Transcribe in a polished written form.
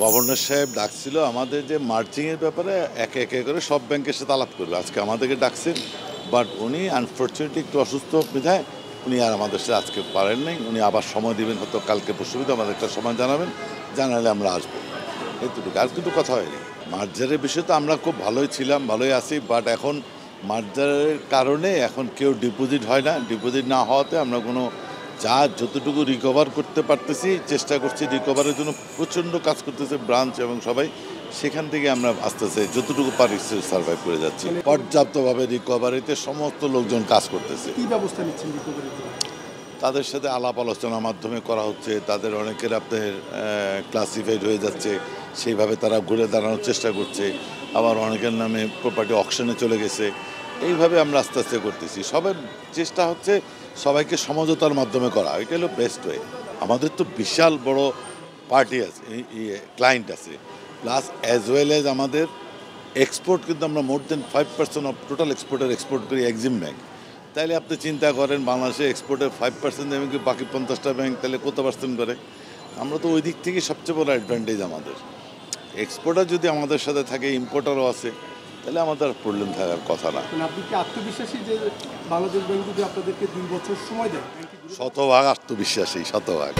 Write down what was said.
Governor সাহেব ডাকছিল আমাদের যে মার্জিংয়ের ব্যাপারে একে একে করে সব ব্যাংকের সাথে আলাপ করবে। আজকে আমাদেরকে ডাকছেন, বাট উনি আনফর্চুনেটলি একটু অসুস্থ বিধায় উনি আর আমাদের সাথে আজকে পারেন নাই। উনি আবার সময় দিবেন, হয়তো কালকে পরশু আমাদের একটা সময় জানাবেন, জানালে আমরা আসবো। এইটুকু, আর কিন্তু কথা হয়নি। মার্জারের বিষয়ে তো আমরা খুব ভালোই ছিলাম, ভালোই আছি, বাট এখন মার্জারের কারণে এখন কেউ ডিপোজিট হয় না। ডিপোজিট না হওয়াতে আমরা কোনো যতটুকু রিকভার করতে পারতেছি চেষ্টা করছি রিকভারের জন্য, প্রচণ্ড কাজ করতেছে ব্রাঞ্চ এবং সবাই। সেখান থেকে আমরা আস্তে আস্তে যতটুকু পারি সার্ভাইভ করে যাচ্ছি। পর্যাপ্তভাবে রিকভারিতে সমস্ত লোকজন কাজ করতেছে। কি ব্যবস্থা নিচ্ছেন রিকভারিতে? তাদের সাথে আলাপ আলোচনার মাধ্যমে করা হচ্ছে। তাদের অনেকের আপনার ক্লাসিফাইড হয়ে যাচ্ছে, সেইভাবে তারা ঘুরে দাঁড়ানোর চেষ্টা করছে। আবার অনেকের নামে প্রপার্টি অকশনে চলে গেছে। এইভাবে আমরা আস্তে আস্তে করতেছি। সবার চেষ্টা হচ্ছে সবাইকে সমঝোতার মাধ্যমে করা, এটা হলো বেস্ট ওয়ে। আমাদের তো বিশাল বড় পার্টি আছে, ক্লায়েন্ট আছে, প্লাস অ্যাজ ওয়েল এজ আমাদের এক্সপোর্ট, কিন্তু আমরা মোর দেন 5% অফ টোটাল এক্সপোর্ট করি এক্সিম ব্যাংক। তাইলে আপনি চিন্তা করেন বাংলাদেশে এক্সপোর্টের 5% এবং কি বাকি 50টা ব্যাংক তাহলে কত পার্সেন্ট করে? আমরা তো ওই দিক থেকে সবচেয়ে বড় অ্যাডভান্টেজ আমাদের। এক্সপোর্টার যদি আমাদের সাথে থাকে, ইম্পোর্টারও আছে, তাহলে আমাদের প্রবলেম থাকার কথা না। আপনি কি আত্মবিশ্বাসী যে বাংলাদেশ ব্যাংক যদি আপনাদেরকে 2 বছর সময় দেয়? শতভাগ আত্মবিশ্বাসী, শতভাগ।